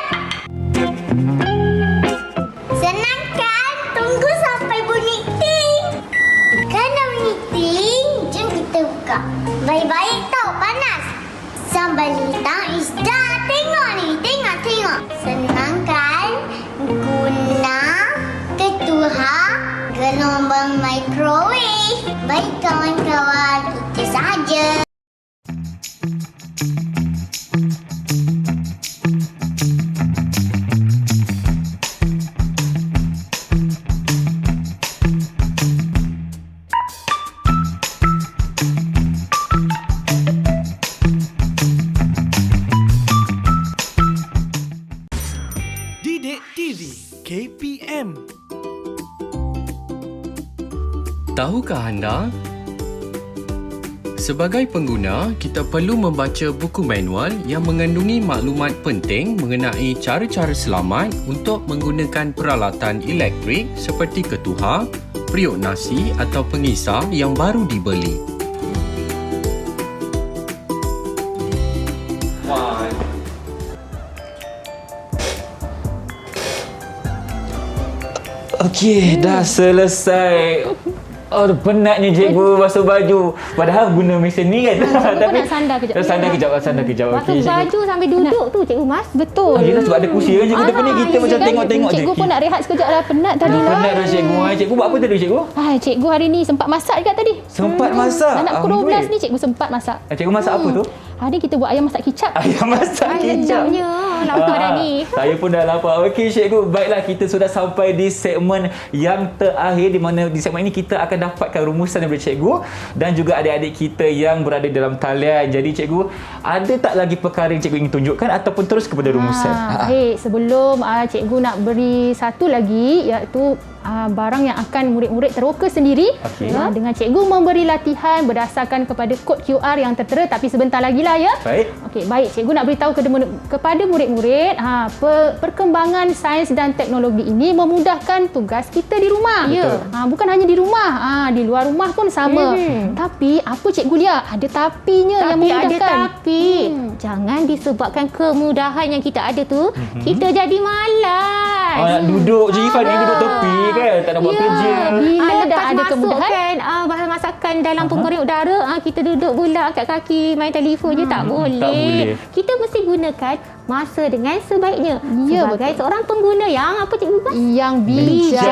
Senang kan? Tunggu sampai bunyi ting. Kerana bunyi ting, jom kita buka. Baik-baik tau, panas. Sambal hitam is dah. Tengok ni, tengok. Senang kan? Guna ketuha gelombang microwave. Baik kawan-kawan, kita saja. Didik TV KPM. Tahukah anda? Sebagai pengguna, kita perlu membaca buku manual yang mengandungi maklumat penting mengenai cara-cara selamat untuk menggunakan peralatan elektrik seperti ketuha, periuk nasi atau pengisar yang baru dibeli. Okey, dah selesai. Oh, penatnya cikgu basuh baju. Padahal guna mesin ni kan. Cikgu pun nak sandar kejap. Sandar kejap. Basuh Okey, cikgu. baju sambil duduk tu Cikgu Mas. Betul. Oh, yelah, sebab ada kursi kan cikgu. Depan ni kita macam tengok-tengok je. Cikgu pun nak rehat sekejap lah. Penat tadi lah. Penat dah cikgu. Cikgu buat apa tadi cikgu? Cikgu hari ni sempat masak dekat tadi. Sempat masak. Anak pukul 12 ni cikgu sempat masak. Cikgu masak apa tu? Hari kita buat ayam masak kicap. Ayam masak kicap. Sedapnya lapar dah ni. Saya pun dah lapar. Okey cikgu, baiklah kita sudah sampai di segmen yang terakhir, di mana di segmen ini kita akan dapatkan rumusan daripada cikgu dan juga adik-adik kita yang berada dalam talian. Jadi cikgu, ada tak lagi perkara yang cikgu ingin tunjukkan ataupun terus kepada rumusan? Baik, sebelum cikgu nak beri satu lagi iaitu barang yang akan murid-murid teroka sendiri. Okey. Dengan cikgu memberi latihan berdasarkan kepada kod QR yang tertera, tapi sebentar lagi lah ya. Baik. Okey, baik, cikgu nak beritahu kepada murid-murid perkembangan sains dan teknologi ini memudahkan tugas kita di rumah. Ya. Bukan hanya di rumah, di luar rumah pun sama. Tapi apa cikgu Lia? Ada tapinya yang memudahkan. Tapi jangan disebabkan kemudahan yang kita ada tu, kita jadi malas. Nak duduk je Ifan ni, duduk tepi kan, tak nak buat kerja. Bila dah lepas ada masuk kemudahan, kan bahan masakan dalam penggoreng udara, kita duduk pula kat kaki main telefon je tak boleh. tak boleh. Kita mesti gunakan masa dengan sebaiknya. Ya, Sebagai seorang pengguna yang apa cikgu Bas? yang bijak.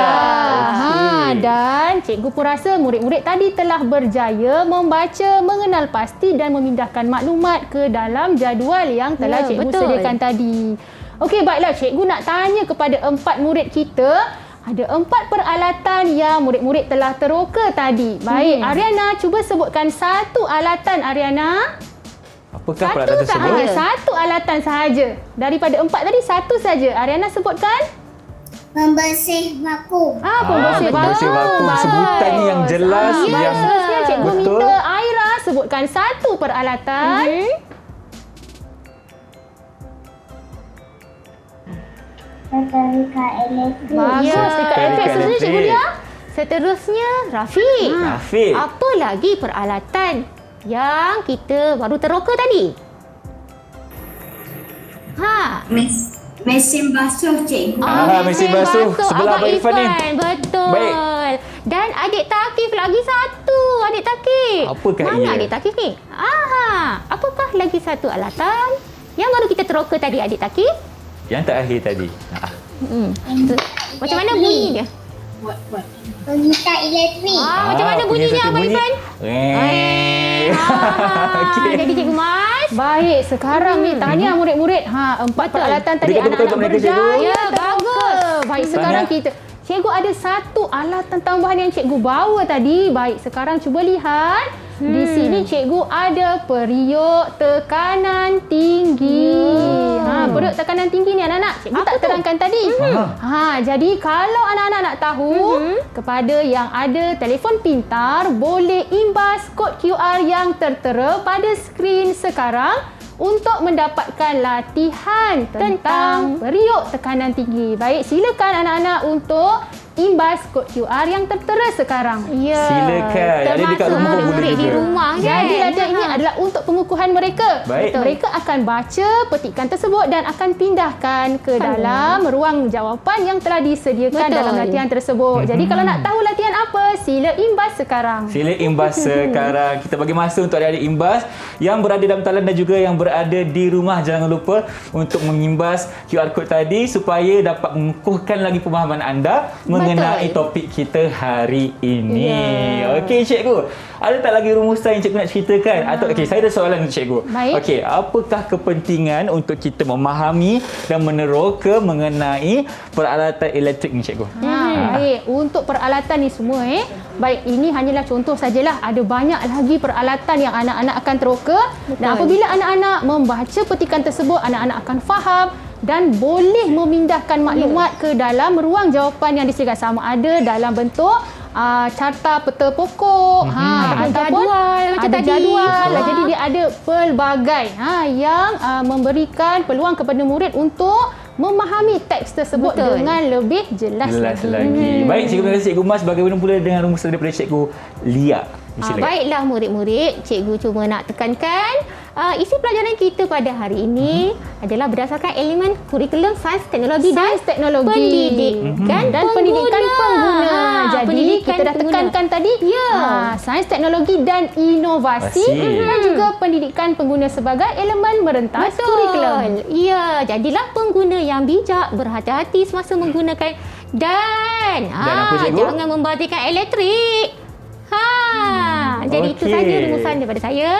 cikgu pun rasa murid-murid tadi telah berjaya membaca, mengenal pasti dan memindahkan maklumat ke dalam jadual yang telah cikgu betul. sediakan tadi. Okey, baiklah, cikgu nak tanya kepada 4 murid kita. Ada 4 peralatan yang murid-murid telah teroka tadi. Baik, Ariana, cuba sebutkan satu alatan, Ariana. Apakah peralatan tersebut? Satu alatan sahaja. Daripada 4 tadi, satu saja. Ariana sebutkan. Membersih vakum. Pembersih pembersih vakum. Sebutan ni yang jelas, yang seterusnya cikgu betul. minta Aira sebutkan satu peralatan. Setrika elektrik. Bagus. Dekat efek seterusnya cikgu Lia. Seterusnya, Rafiq. Rafiq. Apa lagi peralatan yang kita baru teroka tadi? Mesin basuh, cikgu. Mesin basuh. Sebelah Abang Irfan ni. Betul. Baik. Dan adik Takif lagi satu. Adik Takif. Apakah Mana ia? adik Takif ni? Apakah lagi satu alatan yang baru kita teroka tadi, adik Takif? Yang terakhir tadi. Macam mana bunyi dia? Pengitar elektrik. Macam mana bunyinya, Abang Irfan? Okey. Jadi Cikgu Mas. Baik, sekarang ni tahniah murid-murid. 4 peralatan tadi Berikan tepuk anak-anak tangan mereka, cikgu. berjaya. Ya, bagus. Baik, sekarang kita cikgu ada satu alatan tambahan yang cikgu bawa tadi. Baik, sekarang cuba lihat. Di sini cikgu ada periuk tekanan tinggi. Periuk tekanan tinggi ni anak-anak cikgu tak terangkan tadi. Jadi kalau anak-anak nak tahu, kepada yang ada telefon pintar boleh imbas kod QR yang tertera pada skrin sekarang untuk mendapatkan latihan tentang periuk tekanan tinggi. Baik, silakan anak-anak untuk imbas kod QR yang tertera sekarang. Ya. Silakan. Ada dekat rumah pun boleh murid di juga. rumah kan. Jadi latihan ini adalah untuk pengukuhan mereka. Baik. Mereka akan baca petikan tersebut dan akan pindahkan ke dalam ruang jawapan yang telah disediakan dalam latihan tersebut. Jadi kalau nak tahu latihan apa, sila imbas sekarang. Sila imbas sekarang. Kita bagi masa untuk adik-adik imbas yang berada dalam talian dan juga yang berada di rumah. Jangan lupa untuk mengimbas QR code tadi supaya dapat mengukuhkan lagi pemahaman anda mengenai topik kita hari ini. Okey, cikgu. Ada tak lagi rumusan yang cikgu nak ceritakan? Atau saya ada soalan untuk cikgu. Baik. Okey, apakah kepentingan untuk kita memahami dan meneroka mengenai peralatan elektrik ni, cikgu? Baik, untuk peralatan ni semua baik, ini hanyalah contoh sajalah. Ada banyak lagi peralatan yang anak-anak akan teroka. Dan apabila anak-anak membaca petikan tersebut, anak-anak akan faham dan boleh memindahkan maklumat ke dalam ruang jawapan yang disediakan, sama ada dalam bentuk carta peta pokok, ataupun ada jadual. Jadi dia ada pelbagai yang memberikan peluang kepada murid untuk memahami teks tersebut dengan lebih jelas lagi. Baik, cikgu, terima kasih Cikgu Mas. Bagaimana pula dengan rumusan daripada Cikgu Lia? Baiklah murid-murid, cikgu cuma nak tekankan isi pelajaran kita pada hari ini adalah berdasarkan elemen kurikulum sains, teknologi dan pendidikan dan pendidikan pengguna. Jadi pendidikan kita dah tekankan tadi sains, teknologi dan inovasi dan juga pendidikan pengguna sebagai elemen merentas kurikulum. Ya, jadilah pengguna yang bijak, berhati-hati semasa menggunakan dan apa, cikgu? jangan membazirkan elektrik. Jadi itu saja rumusan daripada saya.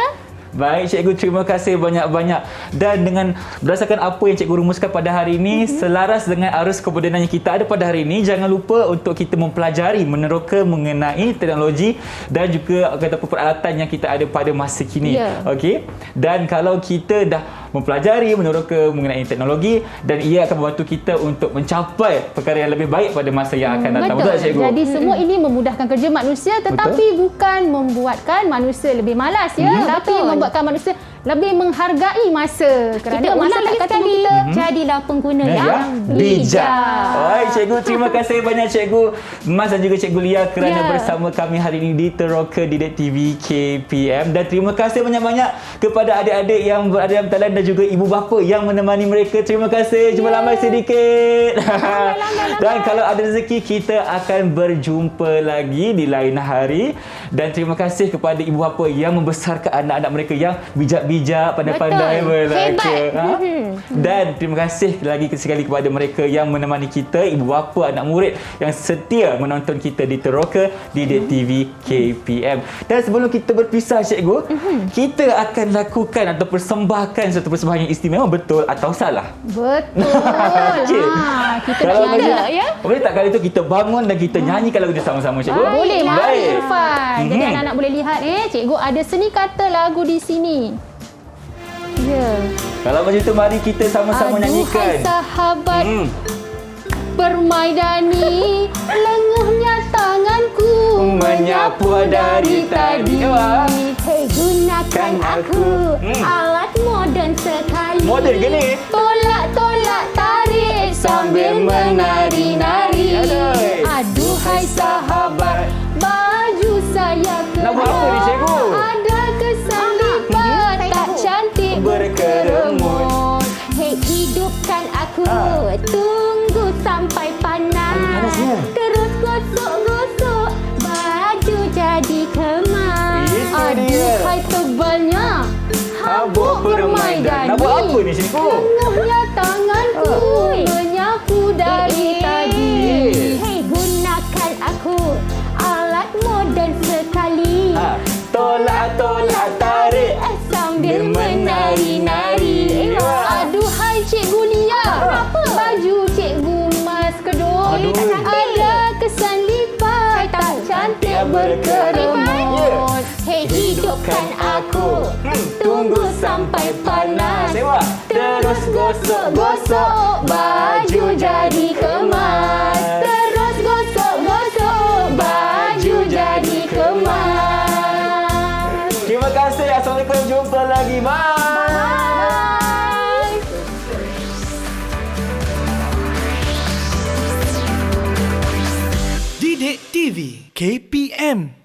Baik, cikgu, terima kasih banyak-banyak. Dan dengan berdasarkan apa yang cikgu rumuskan pada hari ini, selaras dengan arus kemodenan yang kita ada pada hari ini, jangan lupa untuk kita mempelajari, meneroka mengenai teknologi dan juga peralatan yang kita ada pada masa kini. Okey. Dan kalau kita dah mempelajari, meneroka mengenai teknologi, dan ia akan membantu kita untuk mencapai perkara yang lebih baik pada masa yang akan datang. Betul tak, cikgu? Jadi semua ini memudahkan kerja manusia, tetapi bukan membuatkan manusia lebih malas tapi membuatkan manusia lebih menghargai masa. Kerana Kita ulang lagi kata sekali, kita jadilah pengguna yang bijak. Baik, cikgu, terima kasih banyak Cikgu Mas dan juga Cikgu Lia kerana bersama kami hari ini di Teroka Didik TV KPM. Dan terima kasih banyak-banyak kepada adik-adik yang berada dalam talian dan juga ibu bapa yang menemani mereka. Terima kasih. Cuma lambai sedikit. Dan kalau ada rezeki, kita akan berjumpa lagi di lain hari. Dan terima kasih kepada ibu bapa yang membesarkan anak-anak mereka yang bijak-bijak bijak, pandai-pandai Betul. belaka. Hebat. Dan terima kasih lagi sekali kepada mereka yang menemani kita, ibu bapa, anak murid yang setia menonton kita di Teroka Didik TV KPM. Dan sebelum kita berpisah cikgu, kita akan lakukan atau persembahkan satu persembahan yang istimewa, betul atau salah? Betul. Okey. Kita Kalau nak macam- ada ya. Boleh tak kali tu kita bangun dan kita nyanyikan lagu ni sama-sama cikgu? Boleh lah Baik. Irfan. Jadi anak-anak boleh lihat cikgu ada seni kata lagu di sini. Ya. Kalau macam tu mari kita sama-sama Aduhai nyanyikan. sahabat Hmm. permaidani, lenguhnya tanganku Menyapu dari tadi. Wah. Hei, gunakan aku alat moden sekali. Moden ke ni? Tolak-tolak tarik sambil menari-nari. Aduh. Aduhai sahabat, baju saya Nak buat apa ni, cikgu? Ada kesan lipat, tak cantik Berkeremut. Hei, hidupkan aku. Tunggu sampai panas. panasnya. Terus gosok-gosok baju jadi kemas. Itu dia. Aduhai tebalnya Habuk permaidan. Nak buat apa ni cikgu? Lenguhnya tanganku menyapu dari tadi. Hei, gunakan aku alat moden sekali. Tolak-tolak tarik Sambil menari-nari. Aduhai Cikgu Lia. Baju Cikgu Mas Kedoi Aduh. ada kesan lipat, tak cantik berkeremut. Hei, hidupkan aku. Tunggu sampai panas. Sewa. Terus gosok-gosok baju jadi kemas. Terus gosok-gosok baju jadi kemas. Terima kasih. Assalamualaikum. Jumpa lagi. Bye. Didik TV KPM